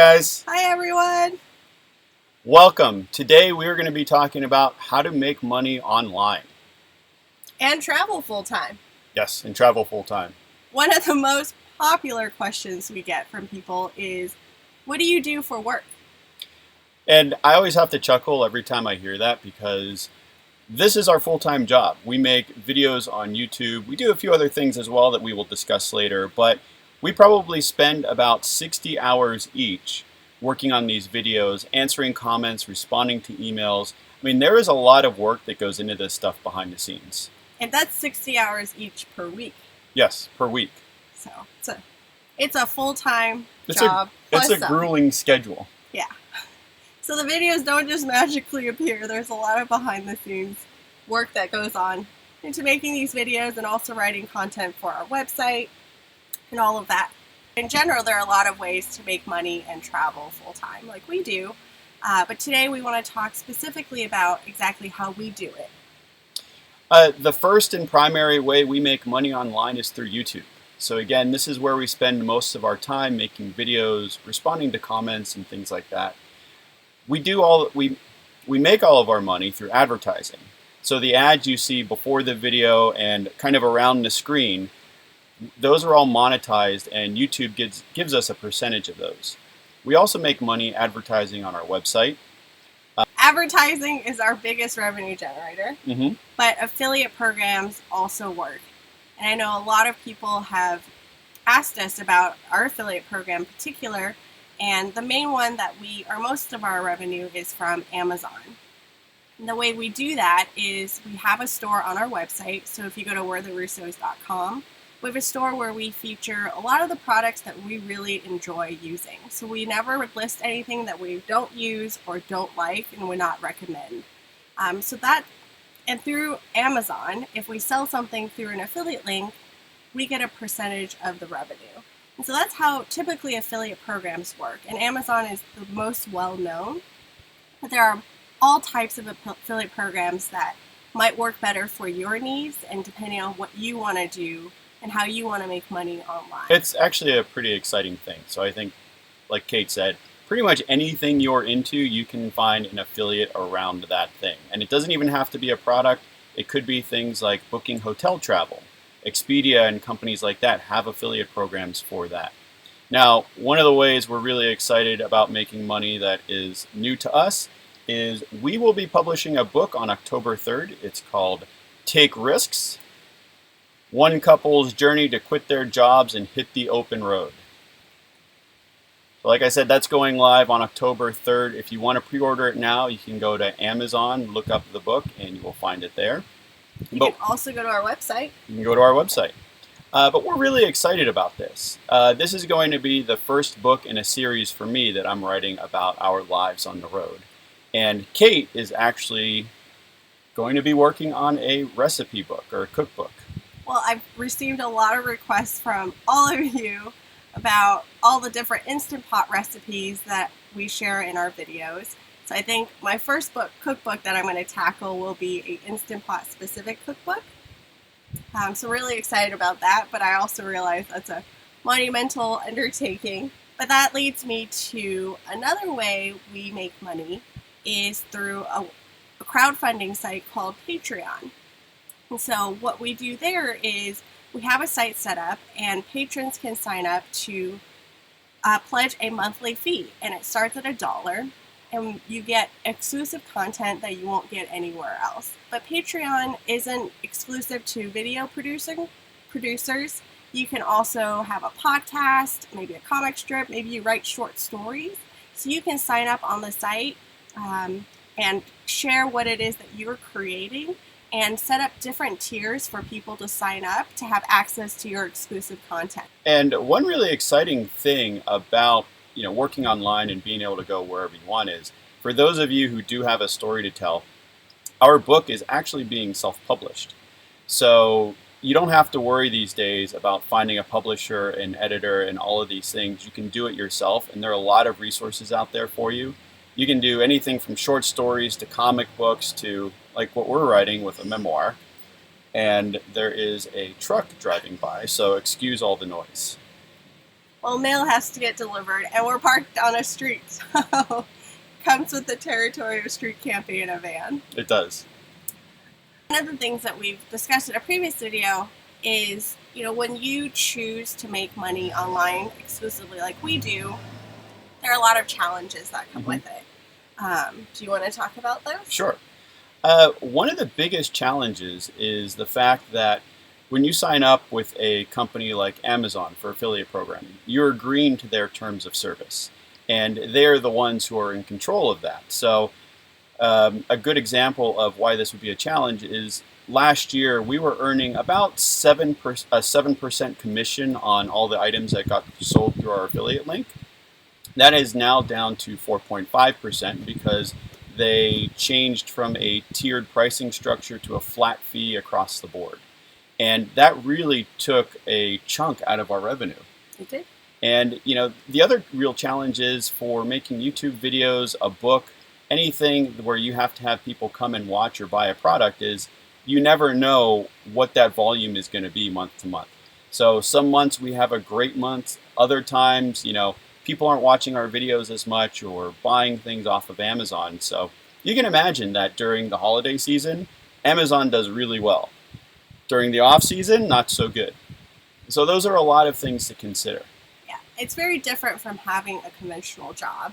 guys. Hi everyone. Welcome. Today we are going to be talking about how to make money online. And travel full time. Yes, and travel full time. One of the most popular questions we get from people is, what do you do for work? And I always have to chuckle every time I hear that because this is our full-time job. We make videos on YouTube. We do a few other things as well that we will discuss later, but we probably spend about 60 hours each working on these videos, answering comments, responding to emails. I mean, there is a lot of work that goes into this stuff behind the scenes. And that's 60 hours each per week. Yes, per week. So it's a full-time job. It's a grueling schedule. Yeah. So the videos don't just magically appear. There's a lot of behind-the-scenes work that goes on into making these videos and also writing content for our website and all of that. In general, there are a lot of ways to make money and travel full-time like we do. But today we want to talk specifically about exactly how we do it. The first and primary way we make money online is through YouTube. So again, this is where we spend most of our time making videos, responding to comments and things like that. We make all of our money through advertising. So the ads you see before the video and kind of around the screen, those are all monetized and YouTube gives us a percentage of those. We also make money advertising on our website. Advertising is our biggest revenue generator, but affiliate programs also work. And I know a lot of people have asked us about our affiliate program in particular, and the main one that most of our revenue is from Amazon. And the way we do that is we have a store on our website. So if you go to weretherussos.com, we have a store where we feature a lot of the products that we really enjoy using. So we never list anything that we don't use or don't like and would not recommend. And through Amazon, if we sell something through an affiliate link, we get a percentage of the revenue. And so that's how typically affiliate programs work. And Amazon is the most well-known, but there are all types of affiliate programs that might work better for your needs and depending on what you want to do and how you want to make money online. It's actually a pretty exciting thing. So I think, like Kate said, pretty much anything you're into, you can find an affiliate around that thing. And it doesn't even have to be a product. It could be things like booking hotel travel. Expedia and companies like that have affiliate programs for that. Now, one of the ways we're really excited about making money that is new to us is we will be publishing a book on October 3rd. It's called Take Risks: One Couple's Journey to Quit Their Jobs and Hit the Open Road. So like I said, that's going live on October 3rd. If you want to pre-order it now, you can go to Amazon, look up the book, and you will find it there. You can also go to our website. You can go to our website. But we're really excited about this. This is going to be the first book in a series for me that I'm writing about our lives on the road. And Kate is actually going to be working on a recipe book or a cookbook. Well, I've received a lot of requests from all of you about all the different Instant Pot recipes that we share in our videos. So I think my first cookbook that I'm going to tackle will be an Instant Pot specific cookbook. So really excited about that, but I also realize that's a monumental undertaking. But that leads me to another way we make money is through a crowdfunding site called Patreon. And so what we do there is we have a site set up and patrons can sign up to pledge a monthly fee, and it starts at $1. And you get exclusive content that you won't get anywhere else. But Patreon isn't exclusive to video producers. You can also have a podcast, maybe a comic strip, maybe you write short stories. So you can sign up on the site and share what it is that you're creating and set up different tiers for people to sign up to have access to your exclusive content. And one really exciting thing about working online and being able to go wherever you want is, for those of you who do have a story to tell, our book is actually being self-published. So you don't have to worry these days about finding a publisher, an editor, and all of these things. You can do it yourself, and there are a lot of resources out there for you. You can do anything from short stories to comic books to like what we're writing with a memoir. And there is a truck driving by, so excuse all the noise. Well, mail has to get delivered, and we're parked on a street, so comes with the territory of street camping in a van. It does. One of the things that we've discussed in a previous video is, when you choose to make money online exclusively like we do, there are a lot of challenges that come with it. Do you want to talk about those? Sure. One of the biggest challenges is the fact that when you sign up with a company like Amazon for affiliate programming, you're agreeing to their terms of service, and they're the ones who are in control of that. So a good example of why this would be a challenge is last year we were earning about 7% commission on all the items that got sold through our affiliate link. That is now down to 4.5% because they changed from a tiered pricing structure to a flat fee across the board. And that really took a chunk out of our revenue. It did. And the other real challenge is for making YouTube videos, a book, anything where you have to have people come and watch or buy a product is you never know what that volume is going to be month to month. So some months we have a great month. Other times, people aren't watching our videos as much or buying things off of Amazon. So you can imagine that during the holiday season, Amazon does really well. During the off season, not so good. So those are a lot of things to consider. Yeah, it's very different from having a conventional job.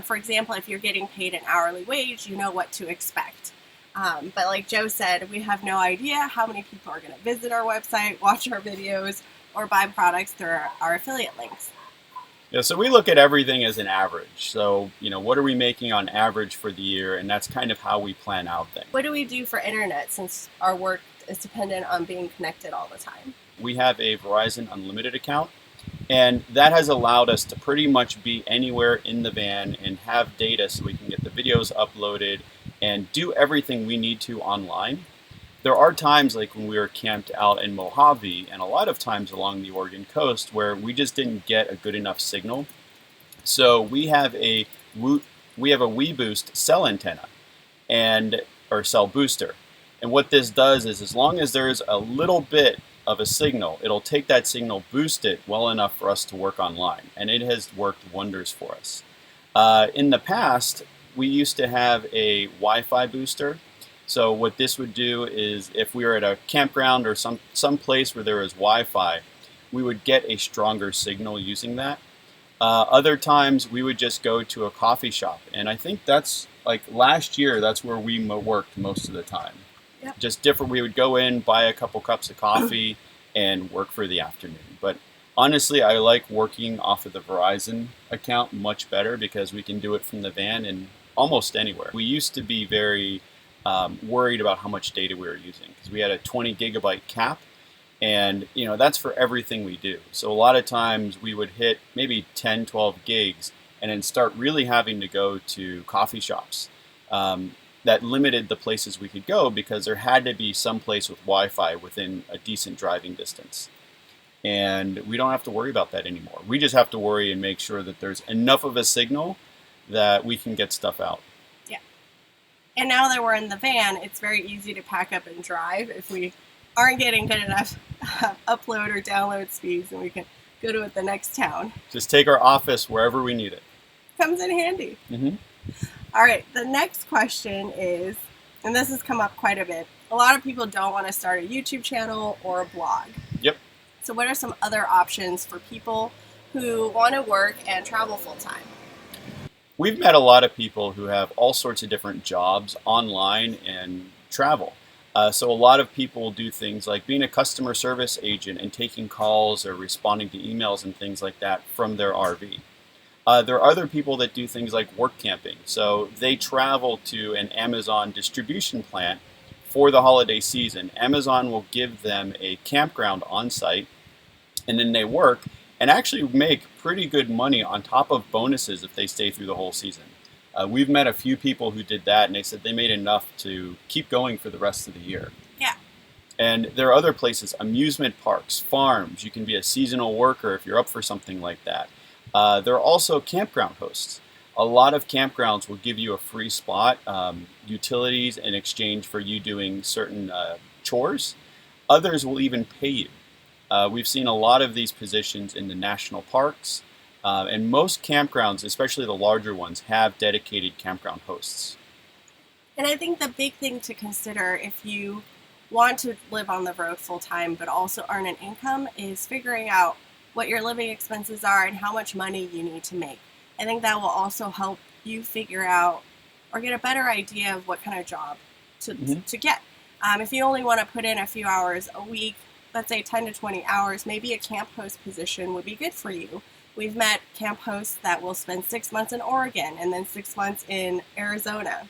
For example, if you're getting paid an hourly wage, you know what to expect. But like Joe said, we have no idea how many people are going to visit our website, watch our videos, or buy products through our affiliate links. Yeah, so we look at everything as an average. So, what are we making on average for the year? And that's kind of how we plan out things. What do we do for internet since our work is dependent on being connected all the time? We have a Verizon Unlimited account, and that has allowed us to pretty much be anywhere in the van and have data so we can get the videos uploaded and do everything we need to online. There are times like when we were camped out in Mojave and a lot of times along the Oregon coast where we just didn't get a good enough signal. So we have a WeBoost cell antenna or cell booster. And what this does is as long as there's a little bit of a signal, it'll take that signal, boost it well enough for us to work online. And it has worked wonders for us. In the past, we used to have a Wi-Fi booster. So what this would do is if we were at a campground or some place where there was Wi-Fi, we would get a stronger signal using that. Other times we would just go to a coffee shop. And I think that's like last year, that's where we worked most of the time. Yep. Just different. We would go in, buy a couple cups of coffee and work for the afternoon. But honestly, I like working off of the Verizon account much better because we can do it from the van and almost anywhere. We used to be very worried about how much data we were using because we had a 20 gigabyte cap, and that's for everything we do. So a lot of times we would hit maybe 10, 12 gigs and then start really having to go to coffee shops. That limited the places we could go because there had to be some place with Wi-Fi within a decent driving distance. And we don't have to worry about that anymore. We just have to worry and make sure that there's enough of a signal that we can get stuff out. Yeah. And now that we're in the van, it's very easy to pack up and drive if we aren't getting good enough upload or download speeds, and we can go to the next town. Just take our office wherever we need it. Comes in handy. All right, the next question is, and this has come up quite a bit, a lot of people don't want to start a YouTube channel or a blog. Yep. So what are some other options for people who want to work and travel full-time? We've met a lot of people who have all sorts of different jobs online and travel. So a lot of people do things like being a customer service agent and taking calls or responding to emails and things like that from their RV. There are other people that do things like work camping. So they travel to an Amazon distribution plant for the holiday season. Amazon will give them a campground on site, and then they work and actually make pretty good money on top of bonuses if they stay through the whole season. We've met a few people who did that, and they said they made enough to keep going for the rest of the year. Yeah. And there are other places, amusement parks, farms. You can be a seasonal worker if you're up for something like that. There are also campground hosts. A lot of campgrounds will give you a free spot, utilities in exchange for you doing certain chores. Others will even pay you. We've seen a lot of these positions in the national parks, and most campgrounds, especially the larger ones, have dedicated campground hosts. And I think the big thing to consider if you want to live on the road full time but also earn an income is figuring out what your living expenses are and how much money you need to make. I think that will also help you figure out or get a better idea of what kind of job to get. If you only want to put in a few hours a week, let's say 10 to 20 hours, maybe a camp host position would be good for you. We've met camp hosts that will spend 6 months in Oregon and then 6 months in Arizona.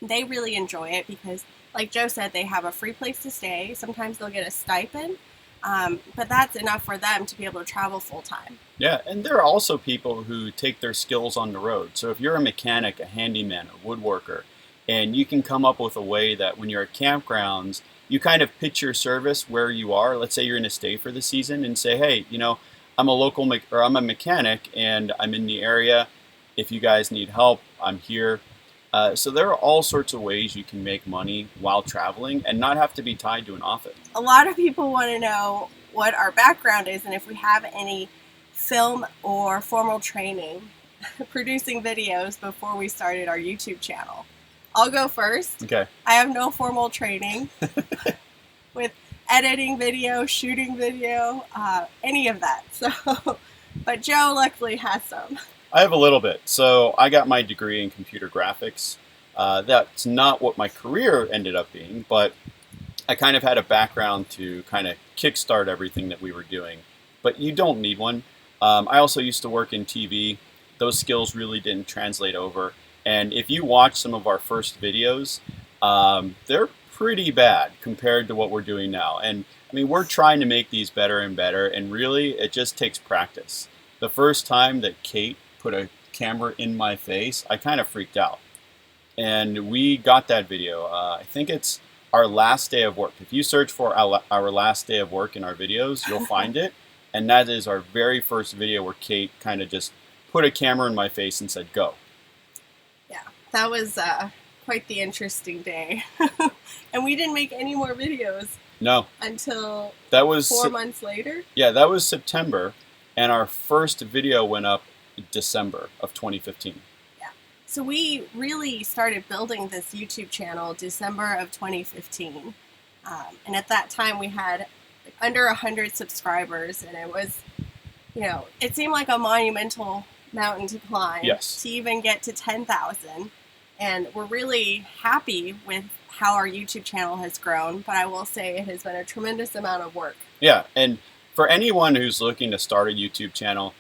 They really enjoy it because, like Joe said, they have a free place to stay. Sometimes they'll get a stipend, but that's enough for them to be able to travel full time. Yeah, and there are also people who take their skills on the road. So if you're a mechanic, a handyman, a woodworker, and you can come up with a way that when you're at campgrounds, you kind of pitch your service where you are. Let's say you're going to stay for the season and say, hey, I'm a local or I'm a mechanic and I'm in the area. If you guys need help, I'm here. So there are all sorts of ways you can make money while traveling and not have to be tied to an office. A lot of people want to know what our background is and if we have any film or formal training producing videos before we started our YouTube channel. I'll go first. Okay. I have no formal training with editing video, shooting video, any of that. So, but Joe luckily has some. I have a little bit. So I got my degree in computer graphics. That's not what my career ended up being, but I kind of had a background to kind of kickstart everything that we were doing. But you don't need one. I also used to work in TV. Those skills really didn't translate over. And if you watch some of our first videos, they're pretty bad compared to what we're doing now. And I mean, we're trying to make these better and better. And really, it just takes practice. The first time that Kate put a camera in my face, I kind of freaked out. And we got that video. I think it's our last day of work. If you search for our last day of work in our videos, you'll find it. And that is our very first video where Kate kind of just put a camera in my face and said, go. Yeah, that was quite the interesting day. And we didn't make any more videos. No. Until that was 4 months later? Yeah, that was September. And our first video went up December of 2015. Yeah. So we really started building this YouTube channel December of 2015. And at that time we had under 100 subscribers, and it was, it seemed like a monumental mountain to climb. Yes. To even get to 10,000. And we're really happy with how our YouTube channel has grown, but I will say it has been a tremendous amount of work. Yeah, and for anyone who's looking to start a YouTube channel,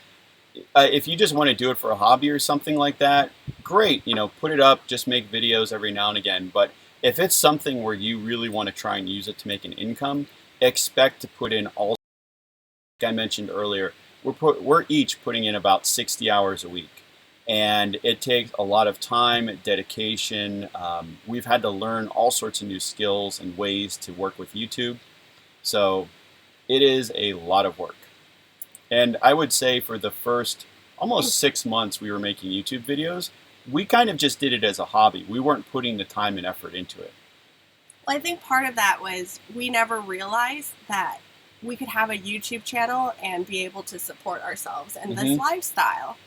if you just want to do it for a hobby or something like that, great, put it up, just make videos every now and again. But if it's something where you really want to try and use it to make an income, expect to put in all, like I mentioned earlier, we're each putting in about 60 hours a week. And it takes a lot of time, dedication. We've had to learn all sorts of new skills and ways to work with YouTube. So it is a lot of work. And I would say for the first almost 6 months we were making YouTube videos, we kind of just did it as a hobby. We weren't putting the time and effort into it. Well, I think part of that was we never realized that we could have a YouTube channel and be able to support ourselves in this lifestyle.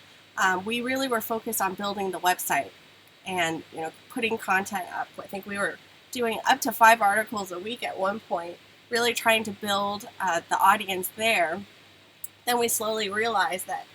We really were focused on building the website and putting content up. I think we were doing up to 5 articles a week at one point, really trying to build the audience there. Then we slowly realized that,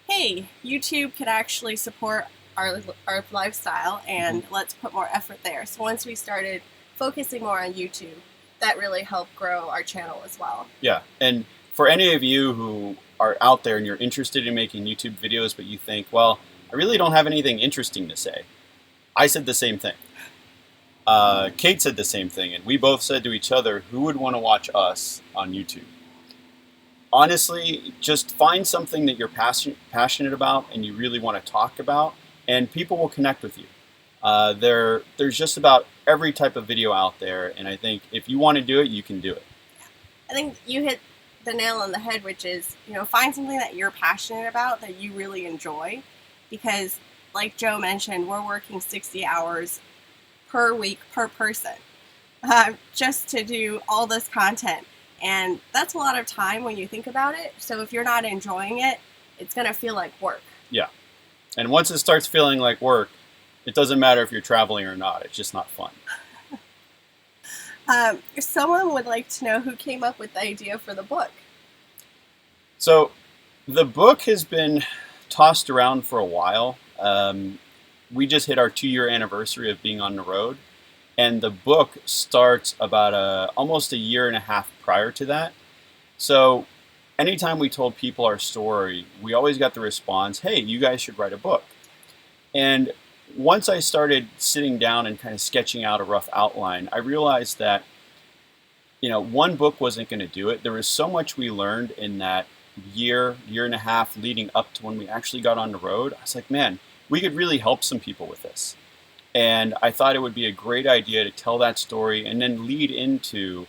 hey, YouTube could actually support our lifestyle, and let's put more effort there. So once we started focusing more on YouTube, that really helped grow our channel as well. Yeah, and for any of you who are out there and you're interested in making YouTube videos, but you think, well, I really don't have anything interesting to say. I said the same thing. Kate said the same thing, and we both said to each other, who would want to watch us on YouTube? Honestly, just find something that you're passionate about and you really want to talk about, and people will connect with you. There's just about every type of video out there, and I think if you want to do it, you can do it. I think you hit the nail on the head, which is, find something that you're passionate about, that you really enjoy, because like Joe mentioned, we're working 60 hours per week per person just to do all this content. And that's a lot of time when you think about it. So if you're not enjoying it, it's going to feel like work. Yeah. And once it starts feeling like work, it doesn't matter if you're traveling or not. It's just not fun. Someone would like to know who came up with the idea for the book. So the book has been tossed around for a while. We just hit our 2-year anniversary of being on the road. And the book starts about almost a year and a half prior to that. So anytime we told people our story, we always got the response, hey, you guys should write a book. And once I started sitting down and kind of sketching out a rough outline, I realized that, one book wasn't going to do it. There was so much we learned in that year and a half leading up to when we actually got on the road. I was like, man, we could really help some people with this. And I thought it would be a great idea to tell that story and then lead into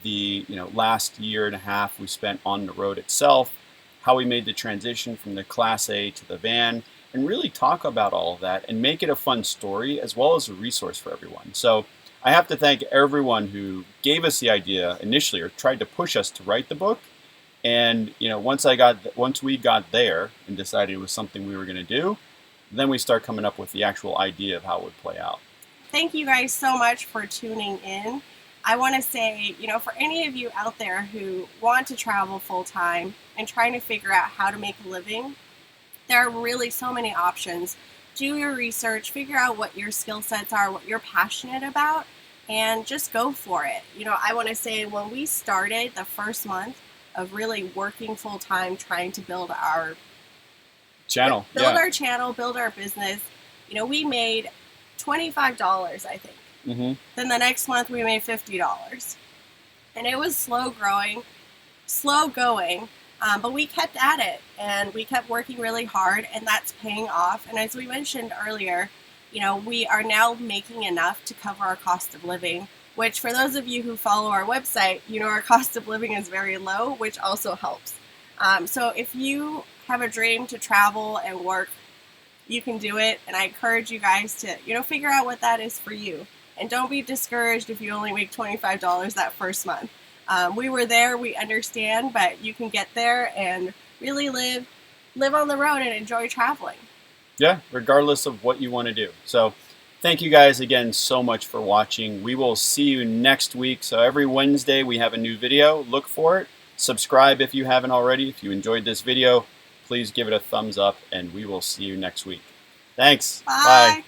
the last year and a half we spent on the road itself, how we made the transition from the Class A to the van, and really talk about all of that and make it a fun story as well as a resource for everyone. So I have to thank everyone who gave us the idea initially or tried to push us to write the book. And once we got there and decided it was something we were going to do, then we start coming up with the actual idea of how it would play out. Thank you guys so much for tuning in. I want to say, for any of you out there who want to travel full time and trying to figure out how to make a living, there are really so many options. Do your research, figure out what your skill sets are, what you're passionate about, and just go for it. I want to say when we started the first month of really working full time, trying to build our channel, our channel, build our business, we made $25, I think. Mm-hmm. Then the next month we made $50. And it was slow going, but we kept at it and we kept working really hard, and that's paying off. And as we mentioned earlier, we are now making enough to cover our cost of living, which for those of you who follow our website, our cost of living is very low, which also helps. So if you have a dream to travel and work, you can do it. And I encourage you guys to, figure out what that is for you. And don't be discouraged if you only make $25 that first month. We were there, we understand, but you can get there and really live on the road and enjoy traveling. Yeah, regardless of what you want to do. So thank you guys again so much for watching. We will see you next week. So every Wednesday we have a new video. Look for it. Subscribe if you haven't already. If you enjoyed this video, please give it a thumbs up, and we will see you next week. Thanks. Bye.